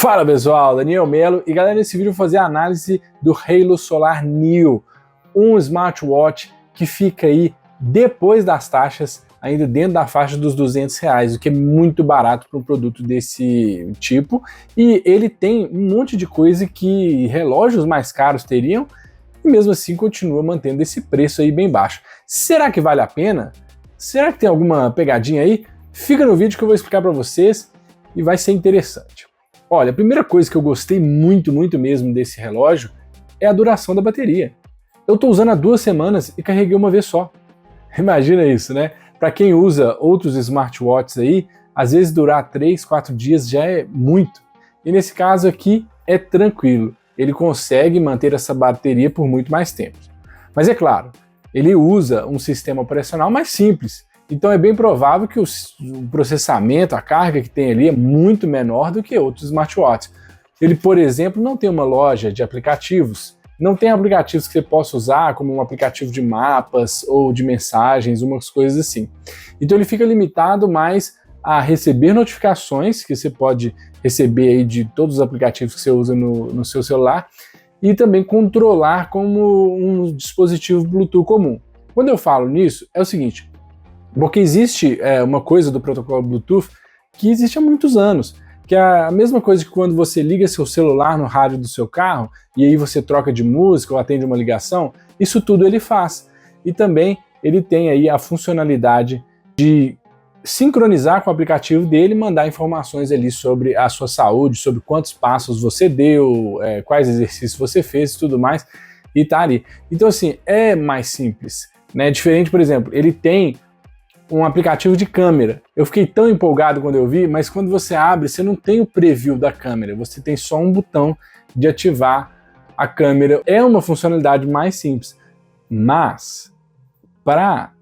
Fala pessoal, Daniel Melo e galera, nesse vídeo eu vou fazer a análise do Halo Solar Neo, um smartwatch que fica aí depois das taxas, ainda dentro da faixa dos R$200, o que é muito barato para um produto desse tipo, e ele tem um monte de coisa que relógios mais caros teriam, e mesmo assim continua mantendo esse preço aí bem baixo. Será que vale a pena? Será que tem alguma pegadinha aí? Fica no vídeo que eu vou explicar para vocês e vai ser interessante. Olha, a primeira coisa que eu gostei muito mesmo desse relógio é a duração da bateria. Eu estou usando há 2 semanas e carreguei uma vez só. Imagina isso, né? Para quem usa outros smartwatches aí, às vezes durar 3, 4 dias já é muito. E nesse caso aqui é tranquilo. Ele consegue manter essa bateria por muito mais tempo. Mas é claro, ele usa um sistema operacional mais simples. Então é bem provável que o processamento, a carga que tem ali é muito menor do que outros smartwatches. Ele, por exemplo, não tem uma loja de aplicativos, não tem aplicativos que você possa usar como um aplicativo de mapas ou de mensagens, umas coisas assim. Então ele fica limitado mais a receber notificações, que você pode receber aí de todos os aplicativos que você usa no seu celular, e também controlar como um dispositivo Bluetooth comum. Quando eu falo nisso, é o seguinte: porque existe uma coisa do protocolo Bluetooth que existe há muitos anos, que é a mesma coisa que quando você liga seu celular no rádio do seu carro e aí você troca de música ou atende uma ligação, isso tudo ele faz. E também ele tem aí a funcionalidade de sincronizar com o aplicativo dele e mandar informações ali sobre a sua saúde, sobre quantos passos você deu, quais exercícios você fez e tudo mais, e tá ali. Então assim, é mais simples, né? Diferente, por exemplo, ele tem um aplicativo de câmera. Eu fiquei tão empolgado quando eu vi, mas quando você abre, você não tem o preview da câmera, você tem só um botão de ativar a câmera. É uma funcionalidade mais simples, mas para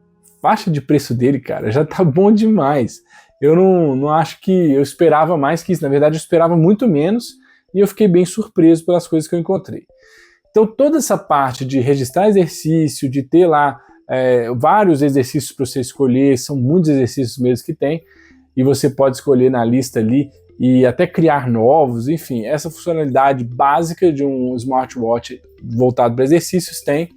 faixa de preço dele, cara, já tá bom demais. Eu não acho que eu esperava mais que isso, na verdade eu esperava muito menos e eu fiquei bem surpreso pelas coisas que eu encontrei. Então toda essa parte de registrar exercício, de ter lá vários exercícios para você escolher, são muitos exercícios mesmo que tem, e você pode escolher na lista ali e até criar novos, enfim, essa funcionalidade básica de um smartwatch voltado para exercícios tem.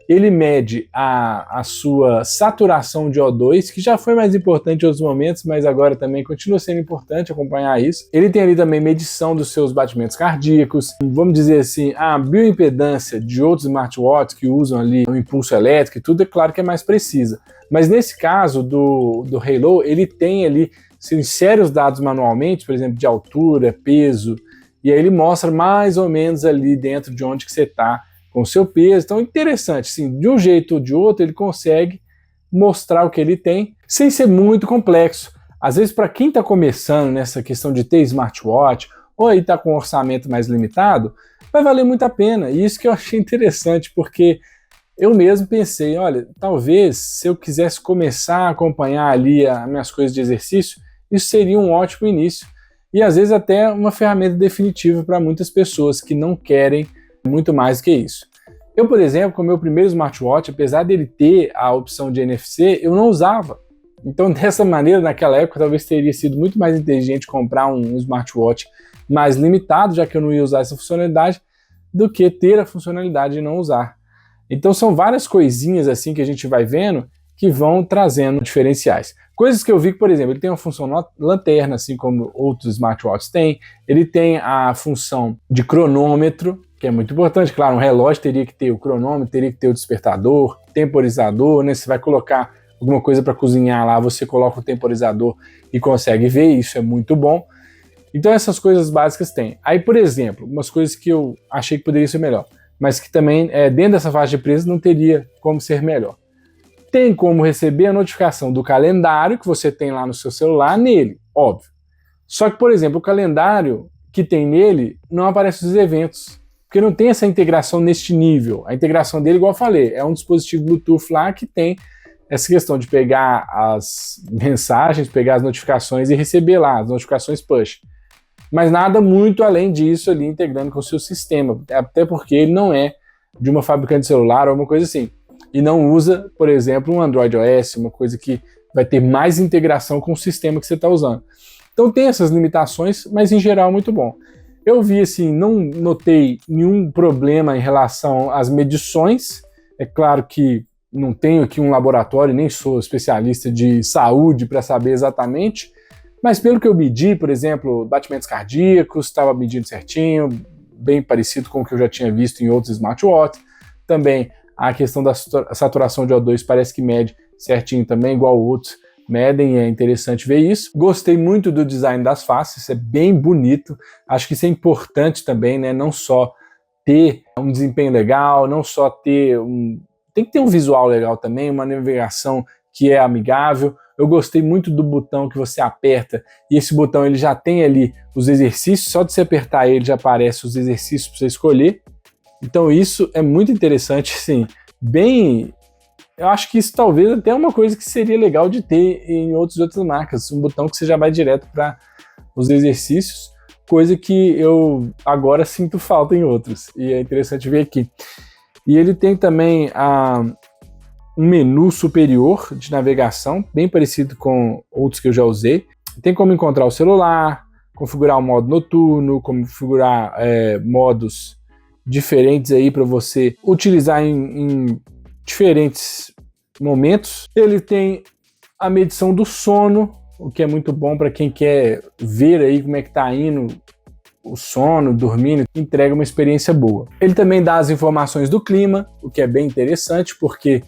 Ele mede a sua saturação de O2, que já foi mais importante em outros momentos, mas agora também continua sendo importante acompanhar isso. Ele tem ali também medição dos seus batimentos cardíacos, vamos dizer assim, a bioimpedância de outros smartwatches que usam ali o impulso elétrico e tudo, é claro que é mais precisa. Mas nesse caso do Halo, ele tem ali, se insere os dados manualmente, por exemplo, de altura, peso, e aí ele mostra mais ou menos ali dentro de onde que você está com o seu peso. Então é interessante, assim, de um jeito ou de outro ele consegue mostrar o que ele tem sem ser muito complexo. Às vezes para quem está começando nessa questão de ter smartwatch ou aí está com um orçamento mais limitado, vai valer muito a pena. E isso que eu achei interessante, porque eu mesmo pensei, olha, talvez se eu quisesse começar a acompanhar ali as minhas coisas de exercício, isso seria um ótimo início. E às vezes até uma ferramenta definitiva para muitas pessoas que não querem muito mais do que isso. Eu, por exemplo, com o meu primeiro smartwatch, apesar dele ter a opção de NFC, eu não usava. Então, dessa maneira, naquela época, talvez teria sido muito mais inteligente comprar um smartwatch mais limitado, já que eu não ia usar essa funcionalidade, do que ter a funcionalidade e não usar. Então, são várias coisinhas assim que a gente vai vendo que vão trazendo diferenciais. Coisas que eu vi que, por exemplo, ele tem uma função lanterna, assim como outros smartwatches têm. Ele tem a função de cronômetro, que é muito importante. Claro, um relógio teria que ter o cronômetro, teria que ter o despertador, temporizador, né? Você vai colocar alguma coisa para cozinhar lá, você coloca o temporizador e consegue ver, isso é muito bom. Então essas coisas básicas tem. Aí, por exemplo, umas coisas que eu achei que poderia ser melhor, mas que também, dentro dessa faixa de preço, não teria como ser melhor. Tem como receber a notificação do calendário que você tem lá no seu celular nele, óbvio. Só que, por exemplo, o calendário que tem nele não aparece os eventos, porque não tem essa integração neste nível. A integração dele, igual eu falei, é um dispositivo Bluetooth lá que tem essa questão de pegar as mensagens, pegar as notificações e receber lá, as notificações push. Mas nada muito além disso ali integrando com o seu sistema, até porque ele não é de uma fabricante de celular ou uma coisa assim. E não usa, por exemplo, um Android OS, uma coisa que vai ter mais integração com o sistema que você está usando. Então tem essas limitações, mas em geral muito bom. Eu vi assim, não notei nenhum problema em relação às medições. É claro que não tenho aqui um laboratório, nem sou especialista de saúde para saber exatamente, mas pelo que eu medi, por exemplo, batimentos cardíacos, estava medindo certinho, bem parecido com o que eu já tinha visto em outros smartwatches. Também a questão da saturação de O2 parece que mede certinho também, igual outros medem, é interessante ver isso. Gostei muito do design das faces, é bem bonito, acho que isso é importante também, né? Não só ter um desempenho legal, não só ter tem que ter um visual legal também, uma navegação que é amigável. Eu gostei muito do botão que você aperta, e esse botão ele já tem ali os exercícios, só de você apertar ele já aparece os exercícios para você escolher. Então isso é muito interessante, sim, bem... Eu acho que isso talvez até é uma coisa que seria legal de ter em outras marcas, um botão que você já vai direto para os exercícios, coisa que eu agora sinto falta em outros, e é interessante ver aqui. E ele tem também um menu superior de navegação, bem parecido com outros que eu já usei. Tem como encontrar o celular, configurar o modo noturno, configurar modos diferentes aí para você utilizar em diferentes momentos. Ele tem a medição do sono, o que é muito bom para quem quer ver aí como é que tá indo o sono, dormindo, entrega uma experiência boa. Ele também dá as informações do clima, o que é bem interessante, porque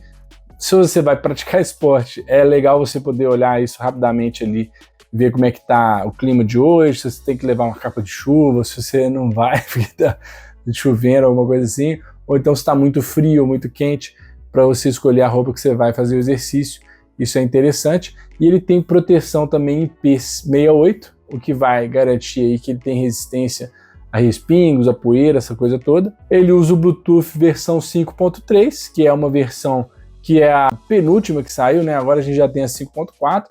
se você vai praticar esporte, é legal você poder olhar isso rapidamente ali, ver como é que tá o clima de hoje, se você tem que levar uma capa de chuva, se você não vai, porque tá chovendo, alguma coisa assim, ou então se está muito frio ou muito quente, para você escolher a roupa que você vai fazer o exercício. Isso é interessante. E ele tem proteção também IP68, o que vai garantir aí que ele tem resistência a respingos, a poeira, essa coisa toda. Ele usa o Bluetooth versão 5.3, que é uma versão que é a penúltima que saiu, né? Agora a gente já tem a 5.4,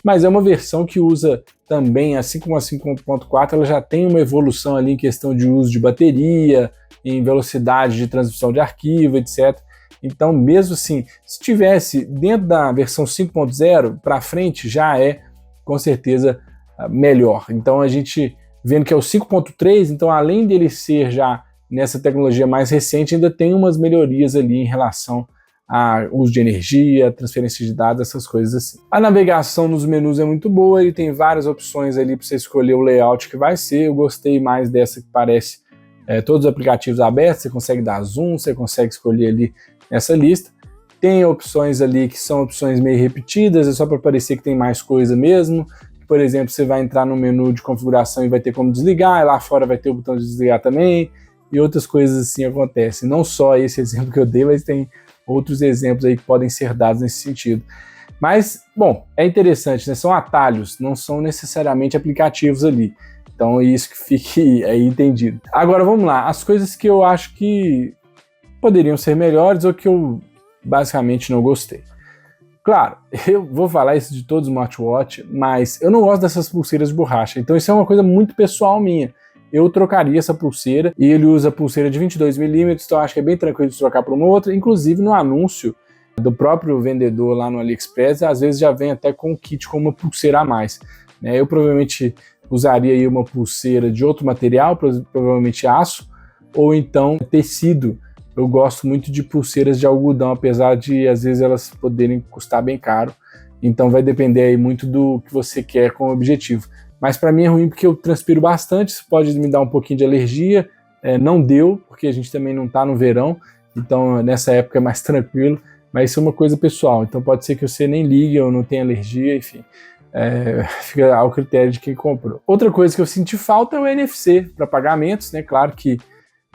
mas é uma versão que usa também, assim como a 5.4, ela já tem uma evolução ali em questão de uso de bateria, em velocidade de transmissão de arquivo, etc. Então, mesmo assim, se tivesse dentro da versão 5.0 para frente, já é com certeza melhor. Então, a gente vendo que é o 5.3, então além dele ser já nessa tecnologia mais recente, ainda tem umas melhorias ali em relação a uso de energia, transferência de dados, essas coisas assim. A navegação nos menus é muito boa, ele tem várias opções ali para você escolher o layout que vai ser. Eu gostei mais dessa que parece todos os aplicativos abertos, você consegue dar zoom, você consegue escolher ali nessa lista. Tem opções ali que são opções meio repetidas, é só para parecer que tem mais coisa mesmo. Por exemplo, você vai entrar no menu de configuração e vai ter como desligar, e lá fora vai ter o botão de desligar também, e outras coisas assim acontecem. Não só esse exemplo que eu dei, mas tem outros exemplos aí que podem ser dados nesse sentido. Mas, bom, é interessante, né? São atalhos, não são necessariamente aplicativos ali. Então, isso que fique aí entendido. Agora, vamos lá. As coisas que eu acho que poderiam ser melhores ou que eu basicamente não gostei. Claro, eu vou falar isso de todos os smartwatch, mas eu não gosto dessas pulseiras de borracha. Então, isso é uma coisa muito pessoal minha. Eu trocaria essa pulseira, e ele usa pulseira de 22mm, então acho que é bem tranquilo de trocar por uma outra. Inclusive, no anúncio do próprio vendedor lá no AliExpress, às vezes já vem até com um kit com uma pulseira a mais. Eu provavelmente usaria aí uma pulseira de outro material, provavelmente aço, ou então tecido. Eu gosto muito de pulseiras de algodão, apesar de às vezes elas poderem custar bem caro. Então vai depender aí muito do que você quer como objetivo. Mas para mim é ruim porque eu transpiro bastante, isso pode me dar um pouquinho de alergia. Não deu, porque a gente também não está no verão, então nessa época é mais tranquilo, mas isso é uma coisa pessoal, então pode ser que você nem ligue ou não tenha alergia, enfim. Fica ao critério de quem comprou. Outra coisa que eu senti falta é o NFC para pagamentos, né? Claro que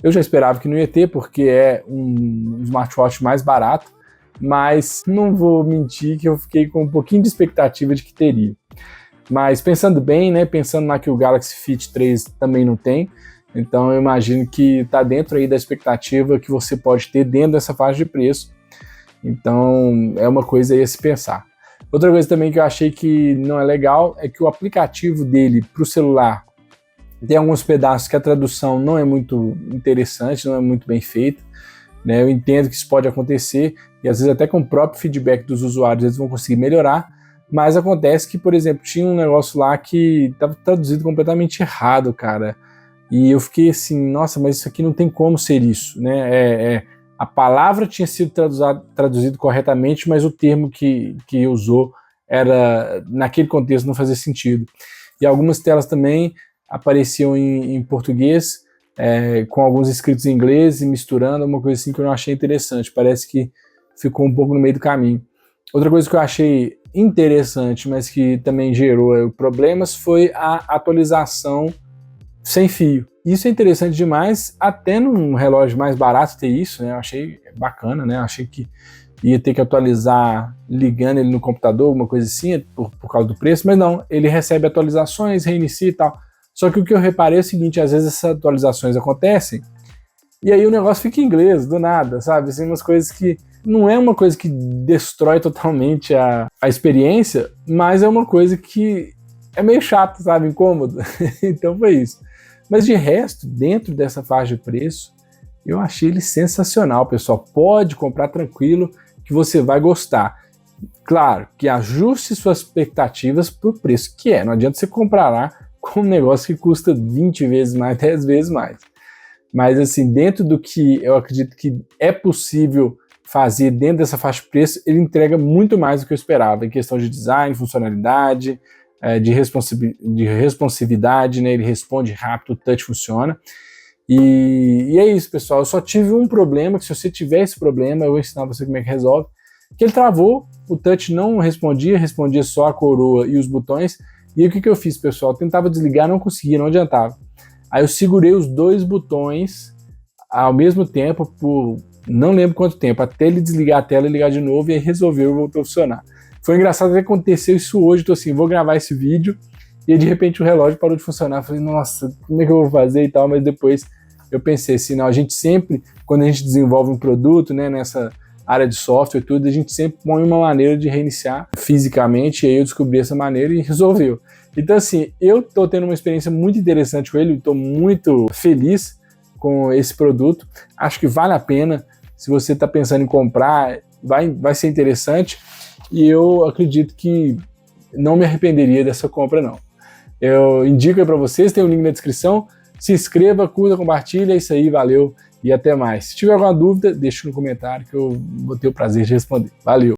eu já esperava que não ia ter, porque é um smartwatch mais barato, mas não vou mentir que eu fiquei com um pouquinho de expectativa de que teria. Mas pensando bem, né, pensando na que o Galaxy Fit 3 também não tem, então eu imagino que está dentro aí da expectativa que você pode ter dentro dessa faixa de preço. Então é uma coisa aí a se pensar. Outra coisa também que eu achei que não é legal é que o aplicativo dele para o celular tem alguns pedaços que a tradução não é muito interessante, não é muito bem feita. Né? Eu entendo que isso pode acontecer e às vezes até com o próprio feedback dos usuários eles vão conseguir melhorar. Mas acontece que, por exemplo, tinha um negócio lá que estava traduzido completamente errado, cara. E eu fiquei assim, nossa, mas isso aqui não tem como ser isso, né? A palavra tinha sido traduzido corretamente, mas o termo que usou era, naquele contexto, não fazia sentido. E algumas telas também apareciam em português, com alguns escritos em inglês e misturando, uma coisa assim que eu não achei interessante. Parece que ficou um pouco no meio do caminho. Outra coisa que eu achei interessante, mas que também gerou problemas, foi a atualização sem fio. Isso é interessante demais, até num relógio mais barato ter isso, né? Eu achei bacana, né? Eu achei que ia ter que atualizar ligando ele no computador, alguma coisa assim, por causa do preço, mas não, ele recebe atualizações, reinicia e tal. Só que o que eu reparei é o seguinte, às vezes essas atualizações acontecem, e aí o negócio fica em inglês, do nada, sabe? Assim, umas coisas que não é uma coisa que destrói totalmente a experiência, mas é uma coisa que é meio chato, sabe? Incômodo. Então foi isso. Mas de resto, dentro dessa faixa de preço, eu achei ele sensacional, pessoal. Pode comprar tranquilo que você vai gostar. Claro, que ajuste suas expectativas para o preço que é. Não adianta você comprar lá com um negócio que custa 20 vezes mais, 10 vezes mais. Mas assim, dentro do que eu acredito que é possível fazer dentro dessa faixa de preço, ele entrega muito mais do que eu esperava, em questão de design, funcionalidade, de responsividade, né? Ele responde rápido, o touch funciona. E é isso, pessoal. Eu só tive um problema, que se você tiver esse problema, eu vou ensinar você como é que resolve. Que ele travou, o touch não respondia só a coroa e os botões. E aí, o que eu fiz, pessoal? Eu tentava desligar, não conseguia, não adiantava. Aí eu segurei os dois botões ao mesmo tempo por não lembro quanto tempo, até ele desligar a tela e ligar de novo, e aí resolveu e voltou a funcionar. Foi engraçado que aconteceu isso hoje, tô assim, vou gravar esse vídeo, e aí, de repente o relógio parou de funcionar. Falei, nossa, como é que eu vou fazer e tal, mas depois eu pensei assim, não, a gente sempre, quando a gente desenvolve um produto, né, nessa área de software e tudo, a gente sempre põe uma maneira de reiniciar fisicamente, e aí eu descobri essa maneira e resolveu. Então assim, eu tô tendo uma experiência muito interessante com ele, tô muito feliz com esse produto, acho que vale a pena. Se você está pensando em comprar, vai ser interessante, e eu acredito que não me arrependeria dessa compra, não. Eu indico aí para vocês, tem um link na descrição, se inscreva, curta, compartilha, é isso aí, valeu e até mais. Se tiver alguma dúvida, deixa no comentário que eu vou ter o prazer de responder. Valeu!